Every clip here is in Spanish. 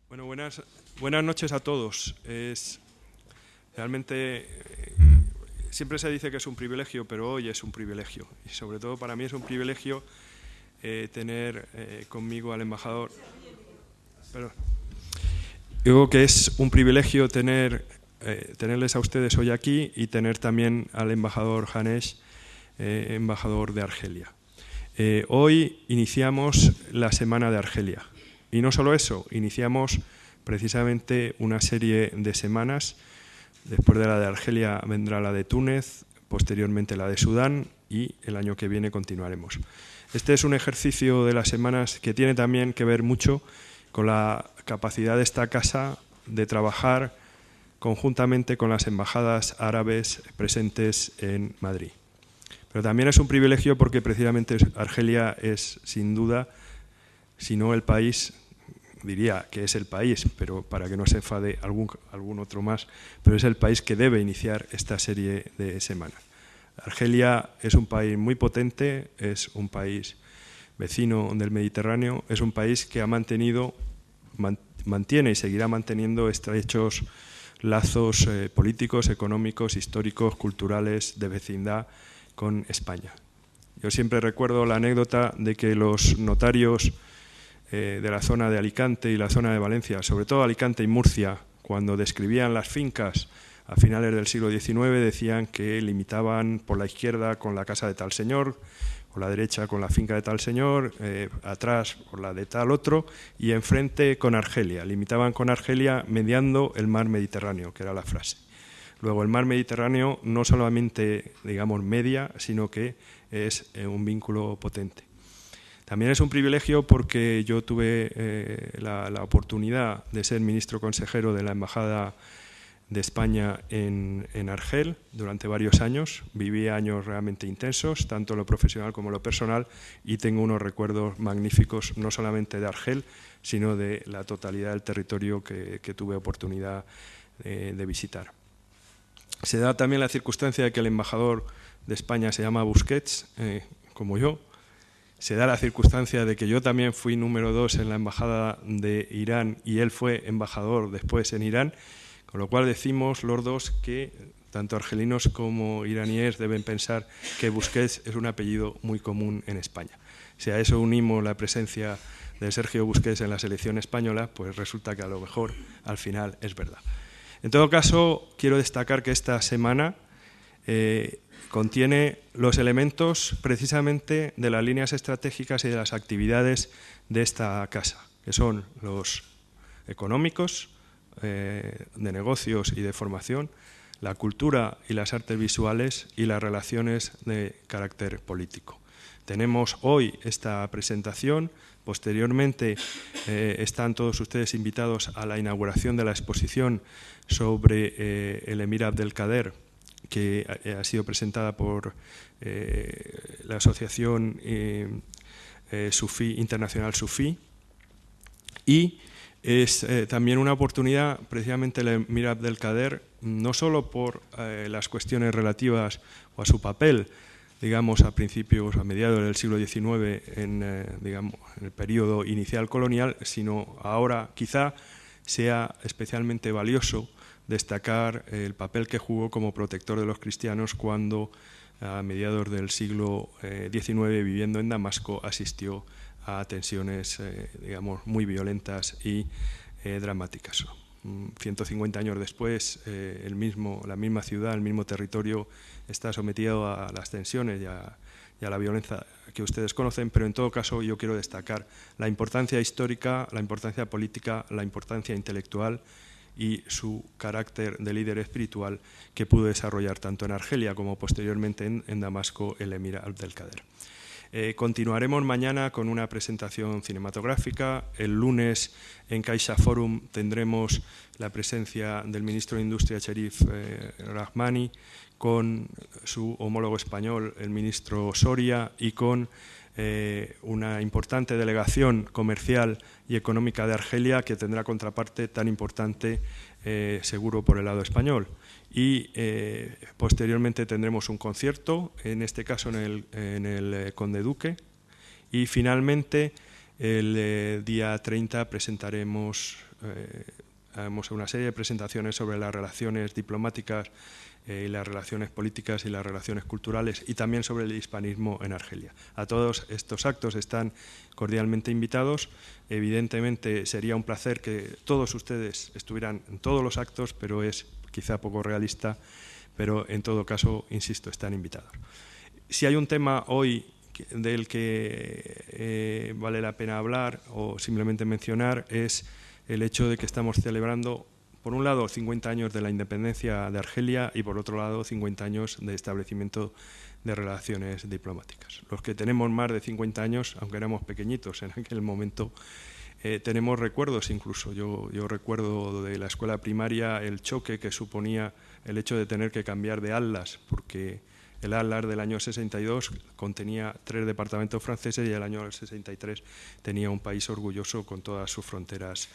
Bueno, buenas noches a todos. Realmente siempre se dice que es un privilegio, pero hoy es un privilegio. Y sobre todo para mí es un privilegio tener conmigo al embajador. Perdón. Digo que es un privilegio tenerles a ustedes hoy aquí y tener también al embajador Hanesh, embajador de Argelia. Hoy iniciamos la Semana de Argelia. Y no solo eso, iniciamos precisamente una serie de semanas. Después de la de Argelia vendrá la de Túnez, posteriormente la de Sudán y el año que viene continuaremos. Este es un ejercicio de las semanas que tiene también que ver mucho con la capacidad de esta casa de trabajar conjuntamente con las embajadas árabes presentes en Madrid. Pero también es un privilegio porque precisamente Argelia es, sin duda, si no el país, diría que es el país, pero para que no se enfade algún otro más, pero es el país que debe iniciar esta serie de semanas. Argelia es un país muy potente, es un país vecino del Mediterráneo, es un país que ha mantiene y seguirá manteniendo estrechos lazos políticos, económicos, históricos, culturales, de vecindad con España. Yo siempre recuerdo la anécdota de que los notarios de la zona de Alicante y la zona de Valencia, sobre todo Alicante y Murcia, cuando describían las fincas a finales del siglo XIX, decían que limitaban por la izquierda con la casa de tal señor, por la derecha con la finca de tal señor, atrás por la de tal otro, y enfrente con Argelia. Limitaban con Argelia mediando el mar Mediterráneo, que era la frase. Luego, el mar Mediterráneo no solamente, digamos, media, sino que es un vínculo potente. También es un privilegio porque yo tuve la oportunidad de ser ministro consejero de la Embajada de España en Argel durante varios años. Viví años realmente intensos, tanto en lo profesional como en lo personal, y tengo unos recuerdos magníficos, no solamente de Argel, sino de la totalidad del territorio que tuve oportunidad de visitar. Se da también la circunstancia de que el embajador de España se llama Busquets, como yo. Se da la circunstancia de que yo también fui número 2 en la embajada de Irán y él fue embajador después en Irán, con lo cual decimos los dos que tanto argelinos como iraníes deben pensar que Busquets es un apellido muy común en España. Si a eso unimos la presencia de Sergio Busquets en la selección española, pues resulta que a lo mejor al final es verdad. En todo caso, quiero destacar que esta semana contiene los elementos precisamente de las líneas estratégicas y de las actividades de esta casa, que son los económicos, de negocios y de formación, la cultura y las artes visuales y las relaciones de carácter político. Tenemos hoy esta presentación, posteriormente están todos ustedes invitados a la inauguración de la exposición sobre el emir Abdelkader, que ha sido presentada por la Asociación Internacional Sufí, y es también una oportunidad, precisamente el emir Abdelkader, no solo por las cuestiones relativas o a su papel, digamos, a mediados del siglo XIX en el periodo inicial colonial, sino ahora quizá sea especialmente valioso destacar el papel que jugó como protector de los cristianos cuando a mediados del siglo XIX, viviendo en Damasco, asistió a tensiones digamos, muy violentas y dramáticas. 150 años después, la misma ciudad, el mismo territorio está sometido a las tensiones y a la violencia que ustedes conocen, pero en todo caso yo quiero destacar la importancia histórica, la importancia política, la importancia intelectual y su carácter de líder espiritual que pudo desarrollar tanto en Argelia como posteriormente en Damasco el emir Abdelkader. Continuaremos mañana con una presentación cinematográfica. El lunes en Caixa Forum tendremos la presencia del ministro de Industria, Cherif Rahmani, con su homólogo español, el ministro Soria, y con una importante delegación comercial y económica de Argelia que tendrá contraparte tan importante seguro por el lado español. Y posteriormente tendremos un concierto, en este caso en el Conde Duque, y finalmente el día 30 presentaremos haremos una serie de presentaciones sobre las relaciones diplomáticas y las relaciones políticas y las relaciones culturales, y también sobre el hispanismo en Argelia. A todos estos actos están cordialmente invitados. Evidentemente sería un placer que todos ustedes estuvieran en todos los actos, pero es quizá poco realista, pero en todo caso, insisto, están invitados. Si hay un tema hoy del que vale la pena hablar o simplemente mencionar, es el hecho de que estamos celebrando, por un lado, 50 años de la independencia de Argelia y, por otro lado, 50 años de establecimiento de relaciones diplomáticas. Los que tenemos más de 50 años, aunque éramos pequeñitos en aquel momento, tenemos recuerdos incluso. Yo recuerdo de la escuela primaria el choque que suponía el hecho de tener que cambiar de atlas, porque el atlas del año 62 contenía 3 departamentos franceses y el año 63 tenía un país orgulloso con todas sus fronteras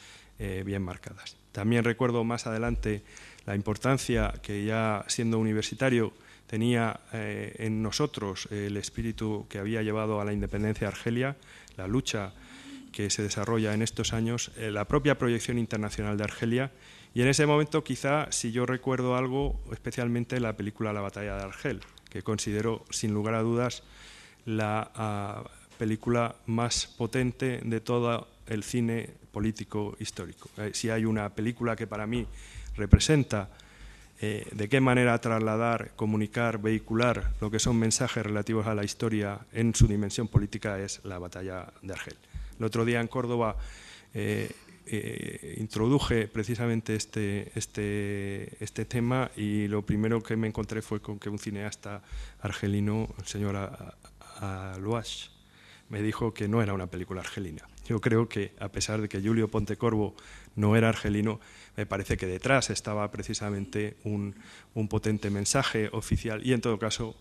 bien marcadas. También recuerdo más adelante la importancia que, ya siendo universitario, tenía en nosotros el espíritu que había llevado a la independencia de Argelia, la lucha que se desarrolla en estos años, la propia proyección internacional de Argelia, y en ese momento quizá, si yo recuerdo algo, especialmente la película La batalla de Argel, que considero sin lugar a dudas la película más potente de todo el cine político histórico. Si hay una película que para mí representa de qué manera trasladar, comunicar, vehicular lo que son mensajes relativos a la historia en su dimensión política, es La batalla de Argel. El otro día en Córdoba introduje precisamente este tema, y lo primero que me encontré fue con que un cineasta argelino, el señor Alouache, me dijo que no era una película argelina. Yo creo que, a pesar de que Julio Pontecorvo no era argelino, me parece que detrás estaba precisamente un potente mensaje oficial, y en todo caso,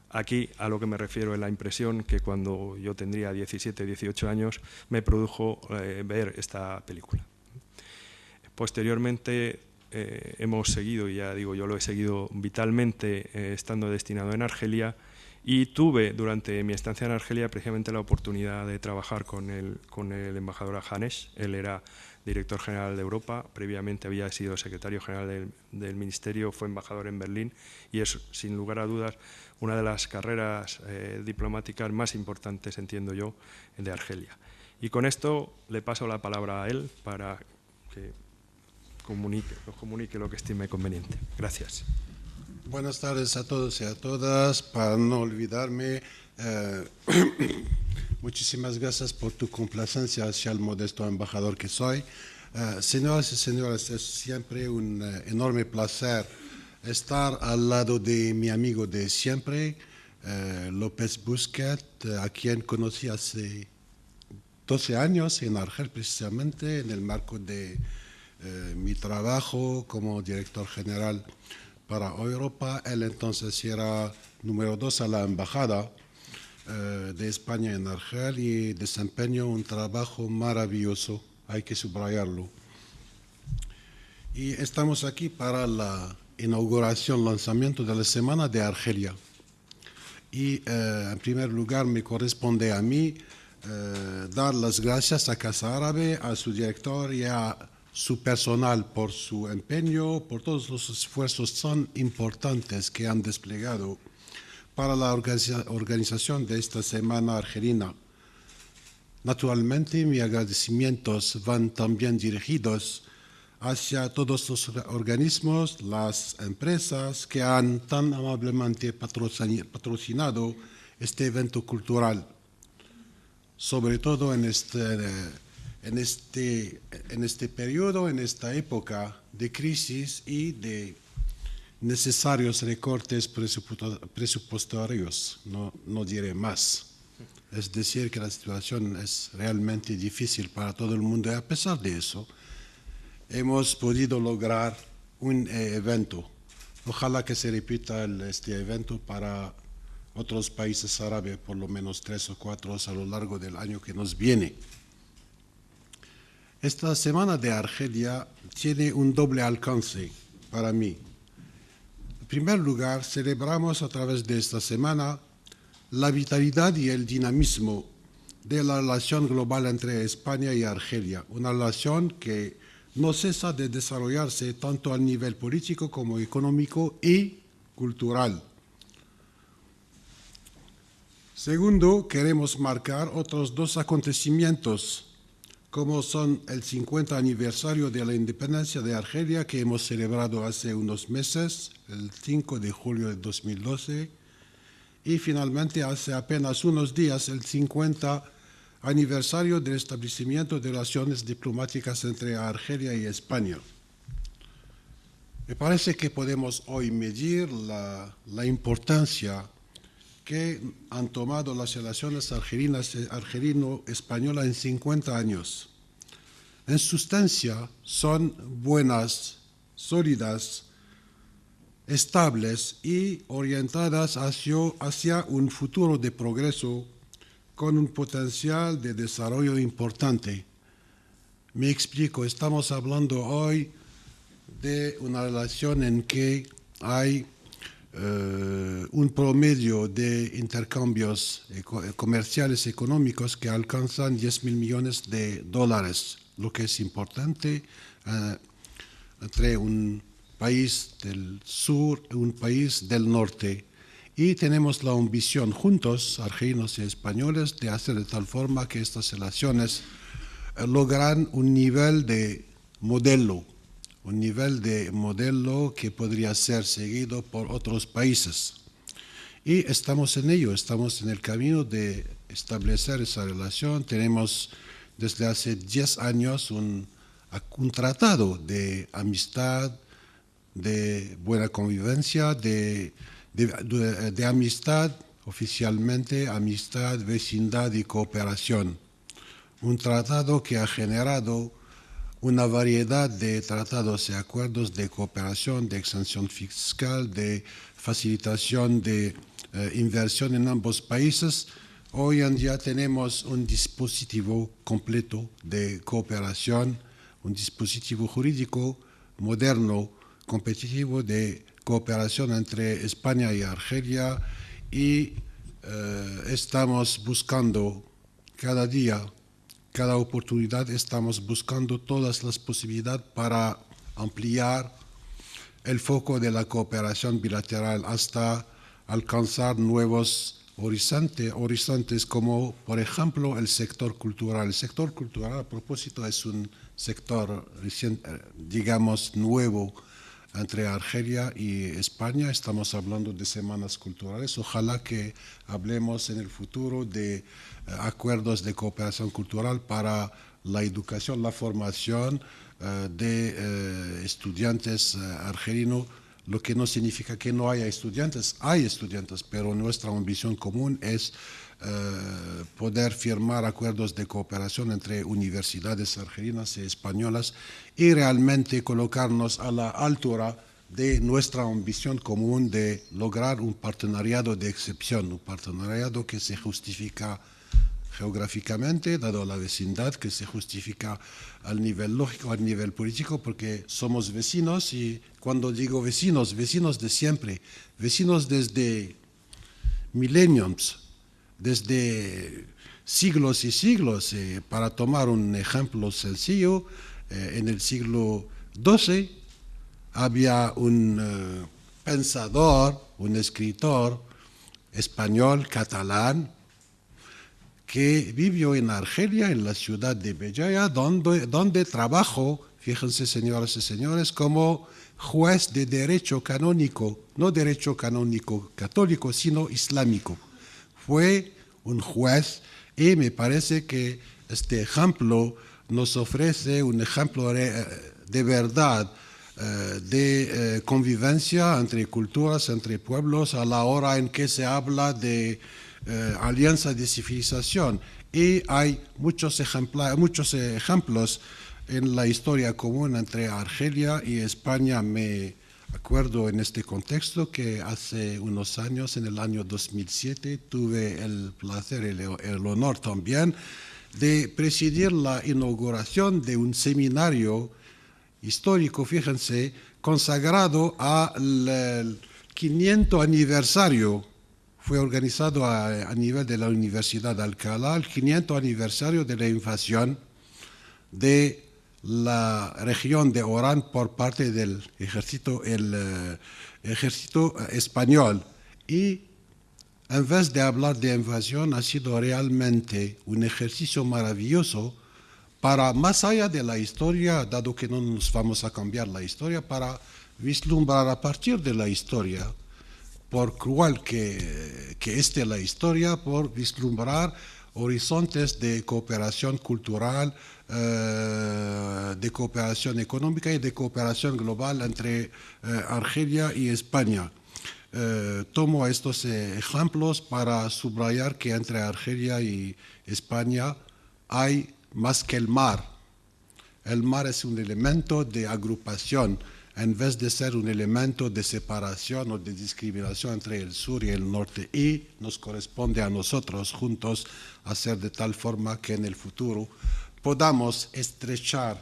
aquí a lo que me refiero es la impresión que cuando yo tendría 17 o 18 años me produjo ver esta película. Posteriormente hemos seguido, y ya digo, yo lo he seguido vitalmente estando destinado en Argelia, y tuve durante mi estancia en Argelia precisamente la oportunidad de trabajar con el embajador Hanesh. Él era director general de Europa, previamente había sido secretario general del ministerio, fue embajador en Berlín, y es sin lugar a dudas una de las carreras diplomáticas más importantes, entiendo yo, de Argelia. Y con esto le paso la palabra a él para que nos comunique lo que estime conveniente. Gracias. Buenas tardes a todos y a todas. Para no olvidarme, muchísimas gracias por tu complacencia hacia el modesto embajador que soy. Señoras y señores, es siempre un enorme placer estar al lado de mi amigo de siempre, López Busquet, a quien conocí hace 12 años en Argel, precisamente en el marco de mi trabajo como director general para Europa. Él entonces era número 2 a la embajada de España en Argel y desempeñó un trabajo maravilloso, hay que subrayarlo. Y estamos aquí para la inauguración, lanzamiento de la Semana de Argelia. Y en primer lugar me corresponde a mí dar las gracias a Casa Árabe, a su director y a su personal por su empeño, por todos los esfuerzos tan importantes que han desplegado para la organización de esta Semana Argelina. Naturalmente, mis agradecimientos van también dirigidos hacia todos los organismos, las empresas que han tan amablemente patrocinado este evento cultural, sobre todo en este periodo, en esta época de crisis y de necesarios recortes presupuestarios, no diré más. Es decir, que la situación es realmente difícil para todo el mundo, y a pesar de eso, hemos podido lograr un evento. Ojalá que se repita este evento para otros países árabes, por lo menos 3 o 4 a lo largo del año que nos viene. Esta Semana de Argelia tiene un doble alcance para mí. En primer lugar, celebramos a través de esta semana la vitalidad y el dinamismo de la relación global entre España y Argelia, una relación que no cesa de desarrollarse tanto a nivel político como económico y cultural. Segundo, queremos marcar otros dos acontecimientos, como son el 50 aniversario de la independencia de Argelia, que hemos celebrado hace unos meses, el 5 de julio de 2012, y finalmente hace apenas unos días el 50 aniversario del establecimiento de relaciones diplomáticas entre Argelia y España. Me parece que podemos hoy medir la importancia que han tomado las relaciones argelino-españolas en 50 años. En sustancia, son buenas, sólidas, estables y orientadas hacia un futuro de progreso con un potencial de desarrollo importante. Me explico, estamos hablando hoy de una relación en que hay un promedio de intercambios comerciales económicos que alcanzan 10.000 millones de dólares, lo que es importante entre un país del sur y un país del norte. Y tenemos la ambición juntos, argelinos y españoles, de hacer de tal forma que estas relaciones logran un nivel de modelo que podría ser seguido por otros países. Y estamos en ello, estamos en el camino de establecer esa relación. Tenemos desde hace 10 años un tratado de amistad, de buena convivencia, de amistad, oficialmente amistad, vecindad y cooperación. Un tratado que ha generado una variedad de tratados y acuerdos de cooperación, de exención fiscal, de facilitación de inversión en ambos países. Hoy en día tenemos un dispositivo completo de cooperación, un dispositivo jurídico moderno, competitivo de cooperación entre España y Argelia, y estamos buscando cada día, cada oportunidad, estamos buscando todas las posibilidades para ampliar el foco de la cooperación bilateral hasta alcanzar nuevos horizontes como, por ejemplo, el sector cultural. El sector cultural, a propósito, es un sector digamos, nuevo entre Argelia y España. Estamos hablando de semanas culturales. Ojalá que hablemos en el futuro de acuerdos de cooperación cultural para la educación, la formación de estudiantes argelinos, lo que no significa que no haya estudiantes. Hay estudiantes, pero nuestra ambición común es poder firmar acuerdos de cooperación entre universidades argelinas y españolas y realmente colocarnos a la altura de nuestra ambición común de lograr un partenariado de excepción, un partenariado que se justifica geográficamente, dado la vecindad, que se justifica al nivel lógico, al nivel político, porque somos vecinos, y cuando digo vecinos, vecinos de siempre, vecinos desde millenniums, desde siglos y siglos. Para tomar un ejemplo sencillo, en el siglo XII había un pensador, un escritor español, catalán, que vivió en Argelia, en la ciudad de Béjaïa, donde trabajó, fíjense señoras y señores, como juez de derecho canónico, no derecho canónico católico, sino islámico. Fue un juez, y me parece que este ejemplo nos ofrece un ejemplo de verdad, de convivencia entre culturas, entre pueblos, a la hora en que se habla de alianza de civilización. Y hay muchos ejemplos en la historia común entre Argelia y España. Me acuerdo en este contexto que hace unos años, en el año 2007, tuve el placer y el honor también de presidir la inauguración de un seminario histórico, fíjense, consagrado al 500 aniversario. Fue organizado a nivel de la Universidad de Alcalá, el 500 aniversario de la invasión de la región de Orán por parte del ejército español. Y en vez de hablar de invasión, ha sido realmente un ejercicio maravilloso para, más allá de la historia, dado que no nos vamos a cambiar la historia, para vislumbrar a partir de la historia, por cruel que esté la historia, por vislumbrar horizontes de cooperación cultural, de cooperación económica y de cooperación global entre Argelia y España. Tomo estos ejemplos para subrayar que entre Argelia y España hay más que el mar. El mar es un elemento de agrupación, en vez de ser un elemento de separación o de discriminación entre el sur y el norte. Y nos corresponde a nosotros juntos hacer de tal forma que en el futuro podamos estrechar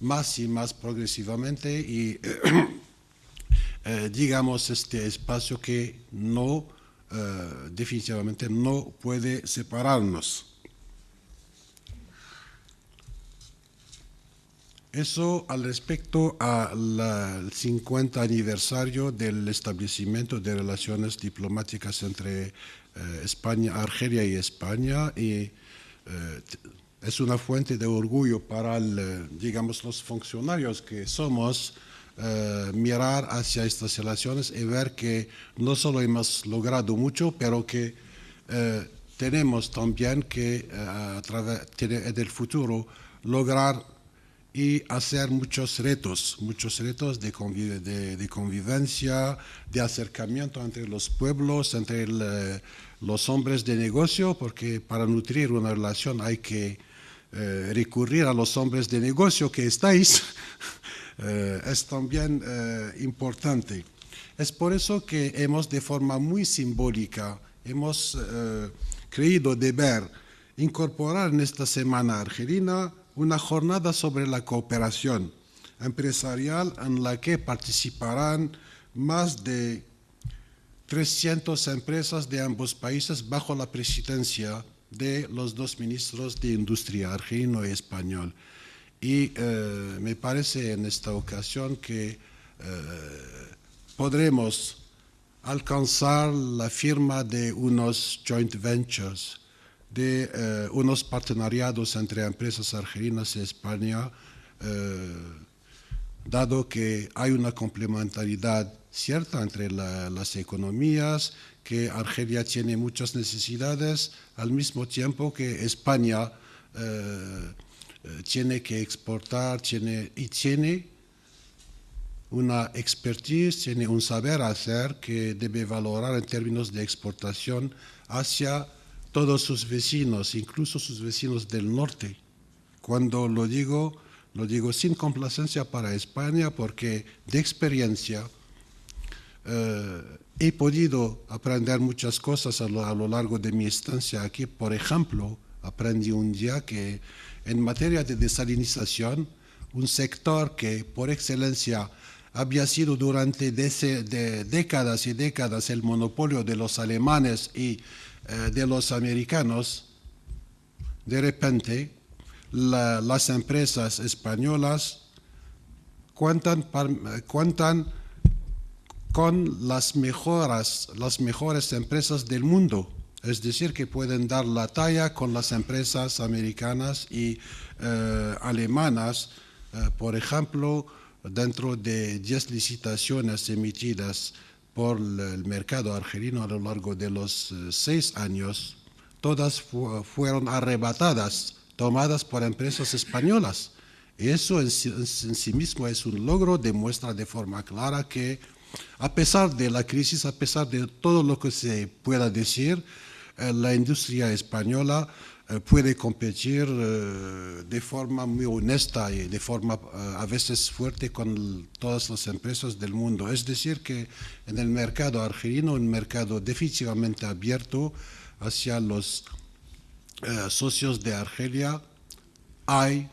más y más progresivamente y digamos este espacio que no, definitivamente no puede separarnos. Eso al respecto al 50 aniversario del establecimiento de relaciones diplomáticas entre Argelia y España, y es una fuente de orgullo para, digamos, los funcionarios que somos, mirar hacia estas relaciones y ver que no solo hemos logrado mucho, pero que tenemos también que a través del futuro lograr y hacer muchos retos de convivencia, de acercamiento entre los pueblos, entre los hombres de negocio, porque para nutrir una relación hay que recurrir a los hombres de negocio que estáis, es también importante. Es por eso que hemos de forma muy simbólica, hemos creído deber incorporar en esta semana argelina una jornada sobre la cooperación empresarial en la que participarán más de 300 empresas de ambos países bajo la presidencia de los dos ministros de Industria, argelino y español. Y me parece en esta ocasión que podremos alcanzar la firma de unos joint ventures, de unos partenariados entre empresas argelinas y España, dado que hay una complementariedad cierta entre las economías, que Argelia tiene muchas necesidades, al mismo tiempo que España tiene que exportar, tiene una expertise, tiene un saber hacer que debe valorar en términos de exportación hacia todos sus vecinos, incluso sus vecinos del norte. Cuando lo digo sin complacencia para España, porque de experiencia he podido aprender muchas cosas a lo largo de mi estancia aquí. Por ejemplo, aprendí un día que en materia de desalinización, un sector que por excelencia había sido durante décadas y décadas el monopolio de los alemanes y de los americanos, de repente las empresas españolas cuentan con las mejores empresas del mundo. Es decir, que pueden dar la talla con las empresas americanas y alemanas. Por ejemplo, dentro de 10 licitaciones emitidas por el mercado argelino a lo largo de los 6 años, todas fueron arrebatadas, tomadas por empresas españolas. Y eso en sí mismo es un logro, demuestra de forma clara que a pesar de la crisis, a pesar de todo lo que se pueda decir, la industria española puede competir de forma muy honesta y de forma a veces fuerte con todas las empresas del mundo. Es decir, que en el mercado argelino, un mercado definitivamente abierto hacia los socios de Argelia, hay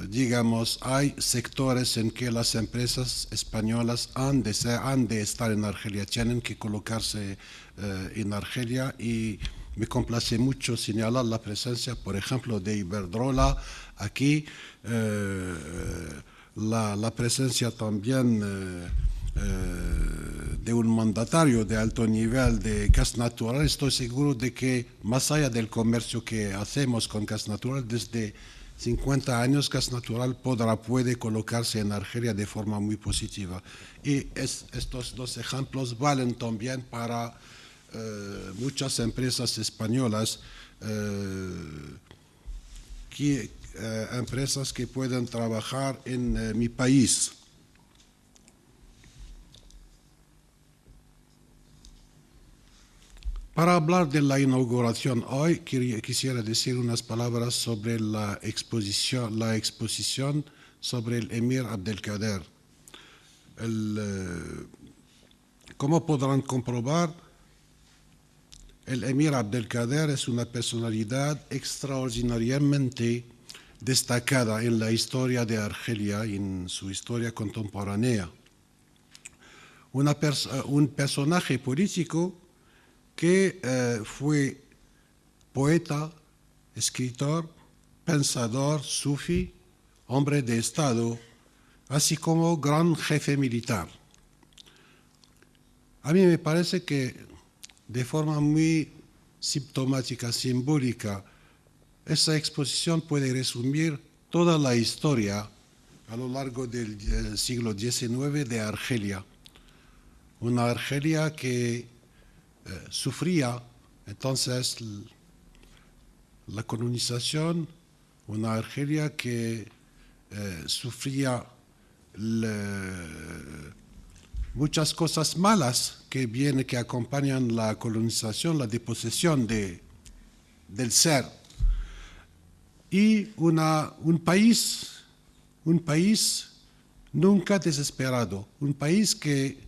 digamos, hay sectores en que las empresas españolas han de estar en Argelia, tienen que colocarse en Argelia, y me complace mucho señalar la presencia, por ejemplo, de Iberdrola aquí, la presencia también de un mandatario de alto nivel de gas natural. Estoy seguro de que más allá del comercio que hacemos con gas natural, desde 50 años gas natural puede colocarse en Argelia de forma muy positiva. Y estos dos ejemplos valen también para muchas empresas españolas, empresas que pueden trabajar en mi país. Para hablar de la inauguración hoy, quisiera decir unas palabras sobre la exposición sobre el emir Abdelkader. Como podrán comprobar, el emir Abdelkader es una personalidad extraordinariamente destacada en la historia de Argelia y en su historia contemporánea. Un personaje político que fue poeta, escritor, pensador, sufí, hombre de Estado, así como gran jefe militar. A mí me parece que de forma muy sintomática, simbólica, esa exposición puede resumir toda la historia a lo largo del siglo XIX de Argelia. Una Argelia que sufría entonces la colonización, una Argelia que sufría muchas cosas malas que acompañan la colonización, la deposesión del ser. Y un país nunca desesperado, un país que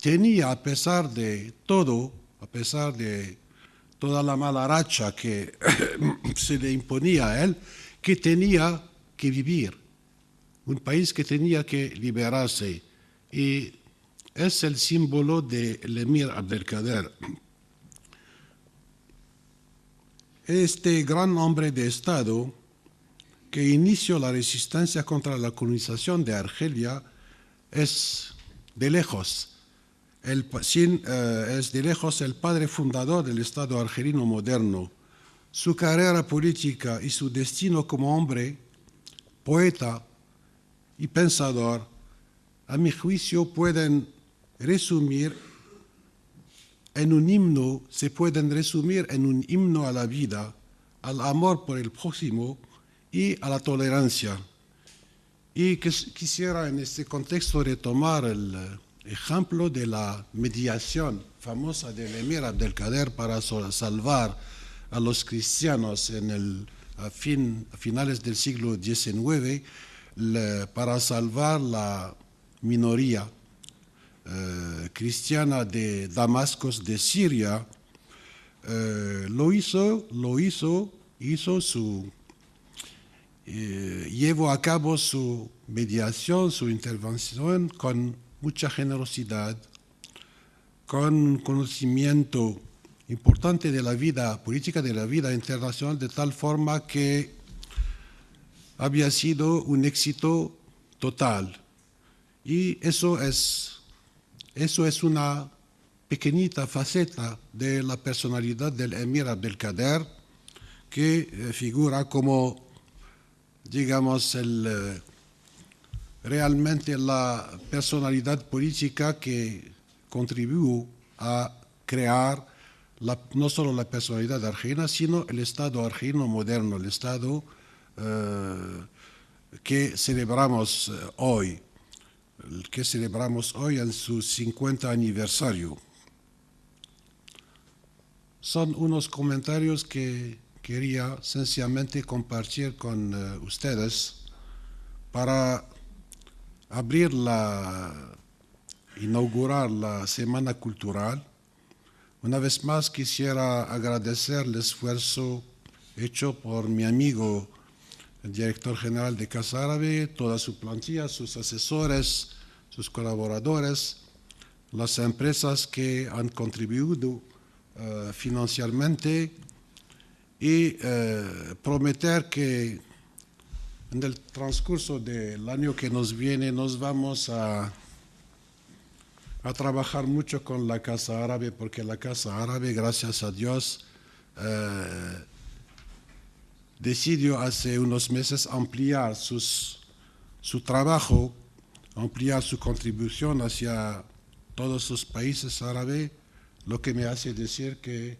tenía, a pesar de todo, a pesar de toda la mala racha que se le imponía a él, que tenía que vivir, un país que tenía que liberarse. Y es el símbolo del emir Abdelkader. Este gran hombre de Estado que inició la resistencia contra la colonización de Argelia es de lejos el padre fundador del Estado argelino moderno. Su carrera política y su destino como hombre, poeta y pensador, a mi juicio pueden resumir en un himno, a la vida, al amor por el prójimo y a la tolerancia. Y quisiera en este contexto retomar el ejemplo de la mediación famosa del emir Abdelkader para salvar a los cristianos a finales del siglo XIX, para salvar la minoría cristiana de Damasco, de Siria. Llevó a cabo su mediación, su intervención con mucha generosidad, con un conocimiento importante de la vida política, de la vida internacional, de tal forma que había sido un éxito total. Y eso es una pequeñita faceta de la personalidad del emir Abdelkader, que figura como, digamos, realmente la personalidad política que contribuyó a crear no solo la personalidad argelina, sino el Estado argelino moderno, el Estado que celebramos hoy en su 50 aniversario. Son unos comentarios que quería sencillamente compartir con ustedes para inaugurar la Semana Cultural. Una vez más quisiera agradecer el esfuerzo hecho por mi amigo, el director general de Casa Árabe, toda su plantilla, sus asesores, sus colaboradores, las empresas que han contribuido financieramente y prometer que en el transcurso del año que nos viene nos vamos a trabajar mucho con la Casa Árabe, porque la Casa Árabe, gracias a Dios, decidió hace unos meses ampliar su trabajo, ampliar su contribución hacia todos los países árabes, lo que me hace decir que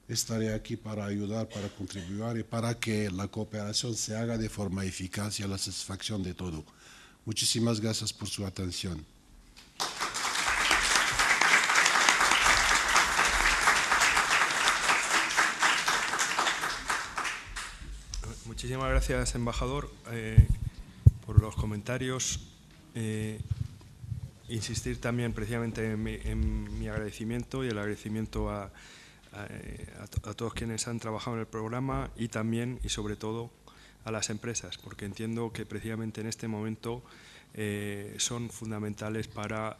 estaré aquí para ayudar, para contribuir y para que la cooperación se haga de forma eficaz y a la satisfacción de todo. Muchísimas gracias por su atención. Muchísimas gracias, embajador, por los comentarios. Insistir también precisamente en mi agradecimiento y el agradecimiento a todos quienes han trabajado en el programa y también y sobre todo a las empresas, porque entiendo que precisamente en este momento son fundamentales para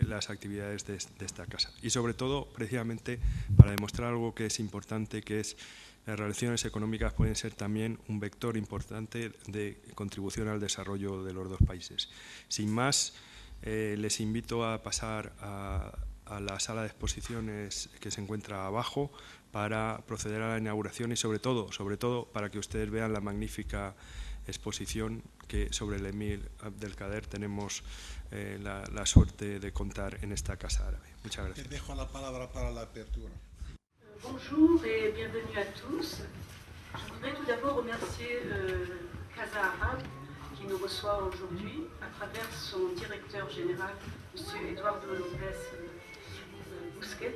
las actividades de esta casa y sobre todo precisamente para demostrar algo que es importante, que es las relaciones económicas pueden ser también un vector importante de contribución al desarrollo de los dos países. Sin más, les invito a pasar a la sala de exposiciones que se encuentra abajo para proceder a la inauguración y sobre todo para que ustedes vean la magnífica exposición que sobre el Emir Abdelkader tenemos la suerte de contar en esta Casa Árabe. Muchas gracias. Te dejo la palabra para la apertura. Bonjour et bienvenue à tous. Je voudrais tout d'abord remercier Casa Árabe qui nous reçoit aujourd'hui à travers son directeur général, M. Eduardo López Busquets,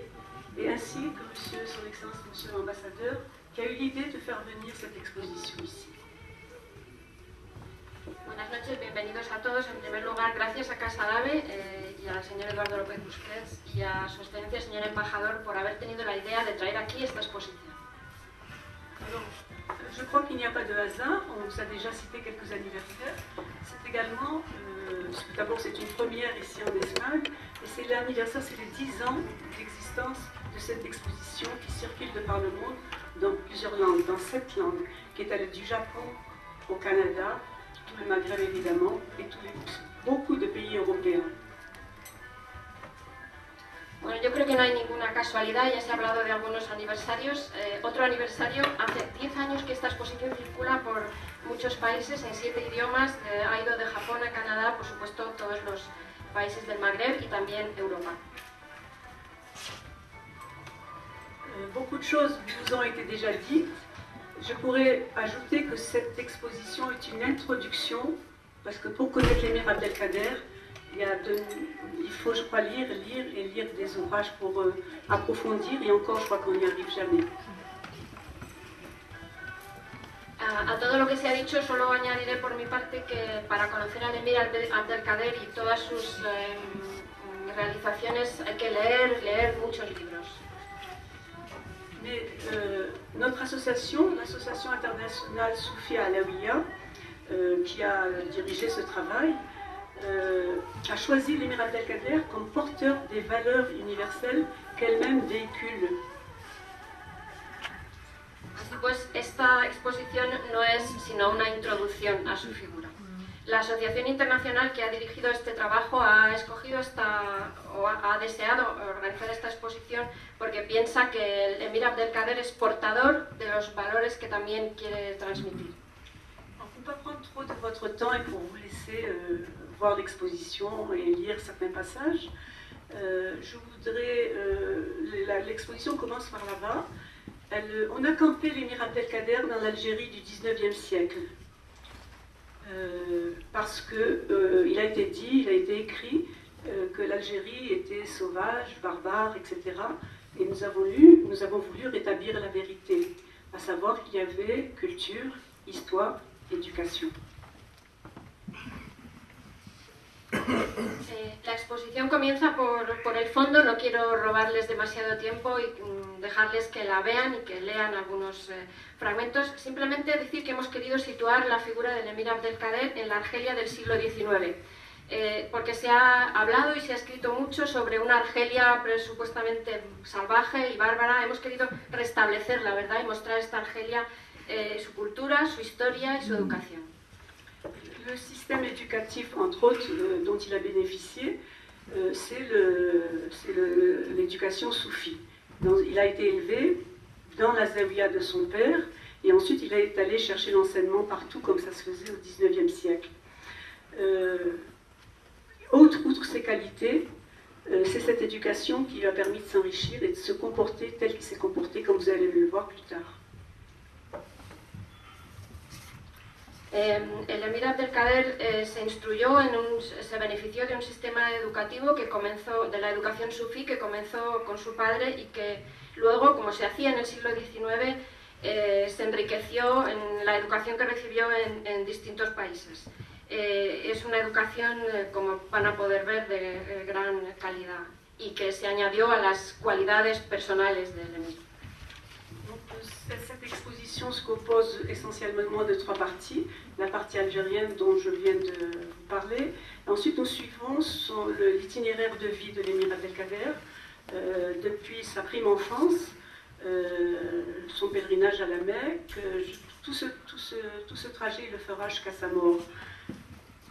et ainsi que Son Excellence, M. l'ambassadeur, qui a eu l'idée de faire venir cette exposition ici. Buenas noches, bienvenidos a todos. En primer lugar, gracias a Casa Árabe y al señor Eduardo López Busquets y a su excelencia, señor embajador, por haber tenido la idea de traer aquí esta exposición. Alors, je crois qu'il n'y a pas de hasard, on vous a déjà cité quelques anniversaires. C'est également, d'abord c'est une première ici en Espagne, et c'est l'anniversaire, c'est les 10 ans d'existence de cette exposition qui circule de par le monde dans plusieurs langues, dans 7 langues, qui est allée du Japon au Canada, tout le Maghreb évidemment, et beaucoup de pays européens. Bueno, yo creo que no hay ninguna casualidad, ya se ha hablado de algunos aniversarios. Otro aniversario, hace 10 años que esta exposición circula por muchos países en 7 idiomas, ha ido de Japón a Canadá, por supuesto todos los países del Magreb y también Europa. Beaucoup de choses vous ont été déjà dites. Je pourrais ajouter que cette exposition est une introduction, parce que pour connaître l'émir Abdelkader, il faut, je crois, lire des ouvrages pour approfondir, et encore, je crois qu'on n'y arrive jamais. A todo lo que se ha dicho, solo añadiré por mi parte que para conocer al emir Abdelkader y todas sus realizaciones hay que leer muchos libros. Mais notre association, l'Association internationale Soufia Alaouia, qui a dirigé ce travail, a choisi l'émir Abdelkader comme porteur des valeurs universelles qu'elle-même véhicule. Así pues, esta exposición no es sino una introducción a su figura. La Asociación Internacional que ha dirigido este trabajo ha escogido ha deseado organizar esta exposición porque piensa que el emir Abdelkader es portador de los valores que también quiere transmitir. On ne peut pas prendre trop de votre temps et pour vous laisser voir l'exposition et lire certains passages. L'exposition commence par là-bas. On a campé l'émir Abdelkader dans l'Algérie du 19e siècle. Parce qu'il a été dit, il a été écrit que l'Algérie était sauvage, barbare, etc. Et nous avons voulu rétablir la vérité, à savoir qu'il y avait culture, histoire, éducation. La exposición comienza por el fondo, no quiero robarles demasiado tiempo y dejarles que la vean y que lean algunos fragmentos. Simplemente decir que hemos querido situar la figura del emir Abdelkader en la Argelia del siglo XIX. porque se ha hablado y se ha escrito mucho sobre una Argelia supuestamente salvaje y bárbara. Hemos querido restablecer la verdad y mostrar esta Argelia, su cultura, su historia y su educación. Le système éducatif, entre autres, dont il a bénéficié, c'est l'éducation soufie. Il a été élevé dans la zaouia de son père, et ensuite il est allé chercher l'enseignement partout, comme ça se faisait au XIXe siècle. Outre ses qualités, c'est cette éducation qui lui a permis de s'enrichir et de se comporter tel qu'il s'est comporté, comme vous allez le voir plus tard. El emir Abdelkader se benefició de un sistema educativo que comenzó, de la educación sufí, que comenzó con su padre y que luego, como se hacía en el siglo XIX, se enriqueció en la educación que recibió en distintos países. Es una educación, como van a poder ver, de gran calidad y que se añadió a las cualidades personales del emir. Cette exposition se compose essentiellement de 3 parties. La partie algérienne dont je viens de vous parler. Ensuite, nous suivons l'itinéraire de vie de l'émir Abdelkader depuis sa prime enfance, son pèlerinage à la Mecque. Tout ce trajet, il le fera jusqu'à sa mort.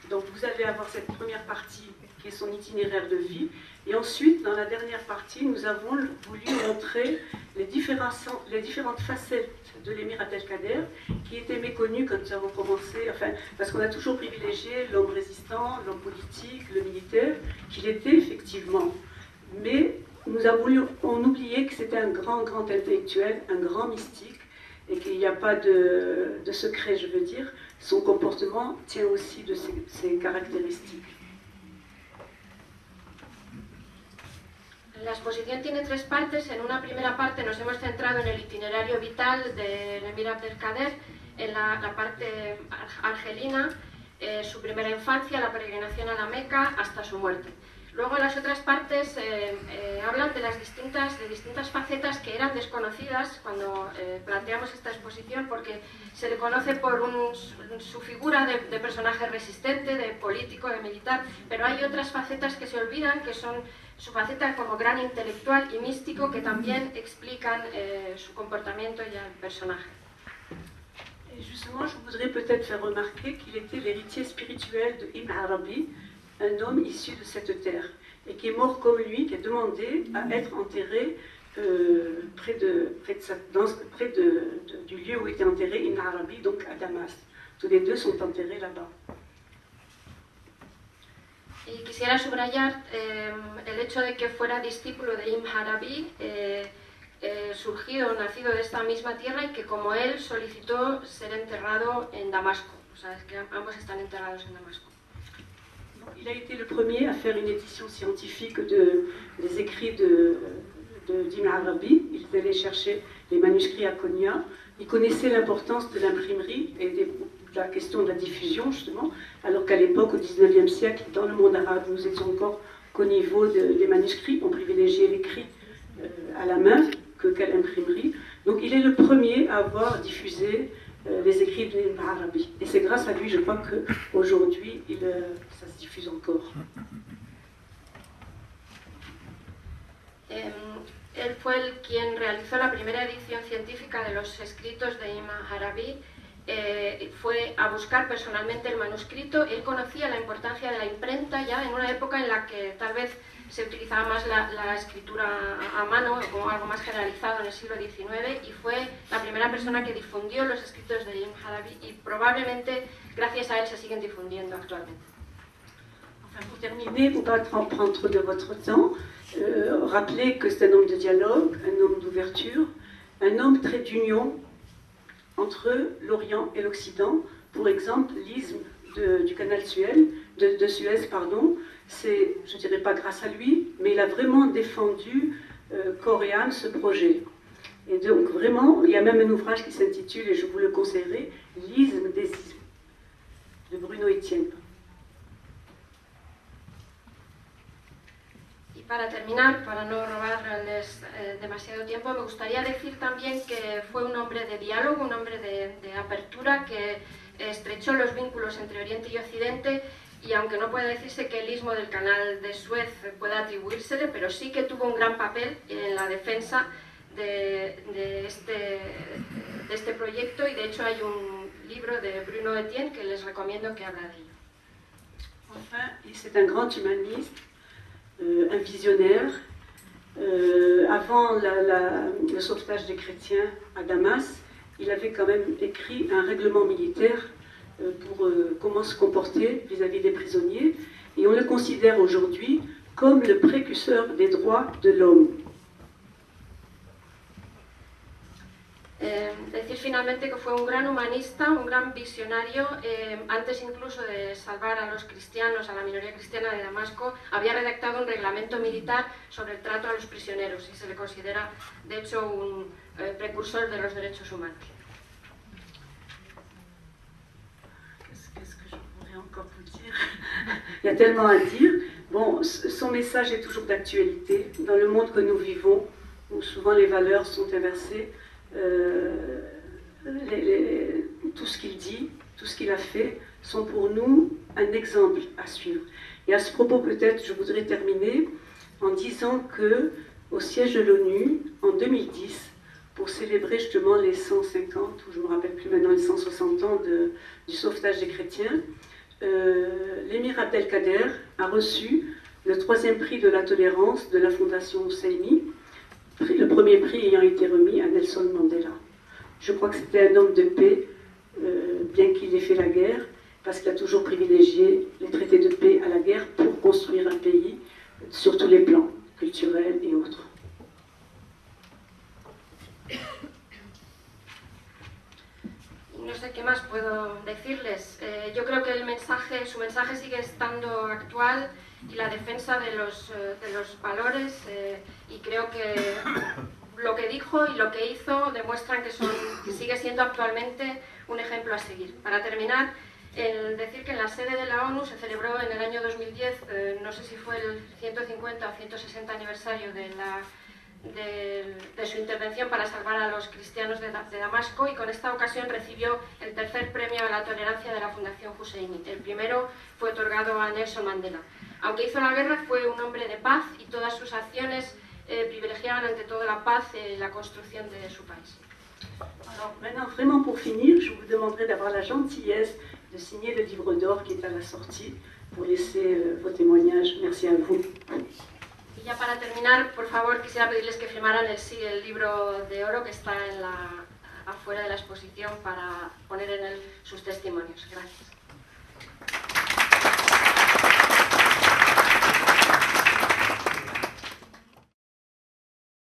Donc vous allez avoir cette première partie qui est son itinéraire de vie. Et ensuite, dans la dernière partie, nous avons voulu montrer les différentes facettes de l'émir Abdelkader qui étaient méconnues quand nous avons commencé, enfin, parce qu'on a toujours privilégié l'homme résistant, l'homme politique, le militaire, qu'il était effectivement. Mais on oubliait que c'était un grand intellectuel, un grand mystique, et qu'il n'y a pas de secret, je veux dire. Son comportement tient aussi de ses caractéristiques. La exposición tiene 3 partes. En una primera parte nos hemos centrado en el itinerario vital del emir Abdelkader, en la parte argelina, su primera infancia, la peregrinación a la Meca, hasta su muerte. Luego las otras partes hablan de distintas facetas que eran desconocidas cuando planteamos esta exposición, porque se le conoce por su figura de personaje resistente, de político, de militar, pero hay otras facetas que se olvidan, que son su faceta como gran intelectual y místico, que también explican su comportamiento y el personaje. Et justement, je voudrais peut-être faire remarquer qu'il était l'héritier spirituel de Ibn Arabi, un homme issu de cette terre, et qui est mort comme lui, qui a demandé à être enterré près du lieu où était enterré Ibn Arabi, donc à Damas. Tous les deux sont enterrés là-bas. Y quisiera subrayar el hecho de que fuera discípulo de Ibn Arabi, nacido de esta misma tierra, y que como él solicitó ser enterrado en Damasco. O sea, es que ambos están enterrados en Damasco. Il a été le premier à faire une édition scientifique des écrits d'Ibn Arabi. Il est allé chercher les manuscrits à Konya. Il connaissait l'importance de l'imprimerie et de la question de la diffusion, justement, alors qu'à l'époque, au XIXe siècle, dans le monde arabe, nous étions encore qu'au niveau des manuscrits. On privilégiait l'écrit à la main qu'à l'imprimerie. Donc il est le premier à avoir diffusé les écrits d'Ibn Arabi. Et c'est grâce à lui, je crois, qu'aujourd'hui, ça se diffuse encore. Él fue quien realizó la primera edición científica de los escritos de Ibn Arabi. Fue a buscar personalmente el manuscrito. Él conocía la importancia de la imprenta ya en una época en la que tal vez se utilizaba más la escritura a mano, como algo más generalizado en el siglo XIX, y fue la primera persona que difundió los escritos de Ibn Arabi, y probablemente gracias a él se siguen difundiendo actualmente. Enfin, pour terminer, pour ne pas prendre de votre temps, rappelez que c'est un homme de dialogue, un homme d'ouverture, un homme très d'union entre l'Orient et l'Occident. Pour exemple, l'isthme du canal de Suez, c'est, je ne dirais pas grâce à lui, mais il a vraiment défendu corps et âme ce projet. Et donc vraiment, il y a même un ouvrage qui s'intitule, et je vous le conseillerais, L'isthme des isthmes, de Bruno Etienne. Para terminar, para no robarles demasiado tiempo, me gustaría decir también que fue un hombre de diálogo, un hombre de apertura, que estrechó los vínculos entre Oriente y Occidente, y aunque no puede decirse que el istmo del Canal de Suez pueda atribuírsele, pero sí que tuvo un gran papel en la defensa de este proyecto, y de hecho hay un libro de Bruno Etienne que les recomiendo que habla de ello. Enfin, c'est un grand humaniste, un visionnaire. Avant le sauvetage des chrétiens à Damas, il avait quand même écrit un règlement militaire pour comment se comporter vis-à-vis des prisonniers, et on le considère aujourd'hui comme le précurseur des droits de l'homme. Decir finalmente que fue un gran humanista, un gran visionario, antes incluso de salvar a los cristianos, a la minoría cristiana de Damasco, había redactado un reglamento militar sobre el trato a los prisioneros y se le considera de hecho un precursor de los derechos humanos. Qu'est-ce que je pourrais encore vous dire? Il y a tellement à dire. Bon, son message est toujours d'actualité. Dans le monde que nous vivons, où souvent les valeurs sont inversées, tout ce qu'il dit, tout ce qu'il a fait, sont pour nous un exemple à suivre. Et à ce propos, peut-être, je voudrais terminer en disant que au siège de l'ONU, en 2010, pour célébrer justement les 150, ou je ne me rappelle plus maintenant, les 160 ans du sauvetage des chrétiens, l'émir Abdelkader a reçu le 3e prix de la tolérance de la Fondation Husseini, le premier prix ayant été remis à Nelson Mandela. Je crois que c'était un homme de paix, bien qu'il ait fait la guerre, parce qu'il a toujours privilégié les traités de paix à la guerre pour construire un pays sur tous les plans, culturels et autres. No sé qué más puedo decirles. Yo creo que su mensaje sigue estando actual, y la defensa de los valores, y creo que lo que dijo y lo que hizo demuestran que sigue siendo actualmente un ejemplo a seguir. Para terminar, el decir que en la sede de la ONU se celebró en el año 2010, no sé si fue el 150 o 160 aniversario de su intervención para salvar a los cristianos de Damasco, y con esta ocasión recibió el 3er premio a la tolerancia de la Fundación Husseini. El primero fue otorgado a Nelson Mandela. Aunque hizo la guerra, fue un hombre de paz, y todas sus acciones privilegiaban ante todo la paz y la construcción de su país. Alors maintenant, vraiment pour finir, je vous demanderai d'avoir la gentillesse de signer le livre d'or qui est à la sortie pour laisser vos témoignages. Merci à vous. Y ya para terminar, por favor, quisiera pedirles que firmaran el libro de oro que está afuera de la exposición para poner en él sus testimonios. Gracias.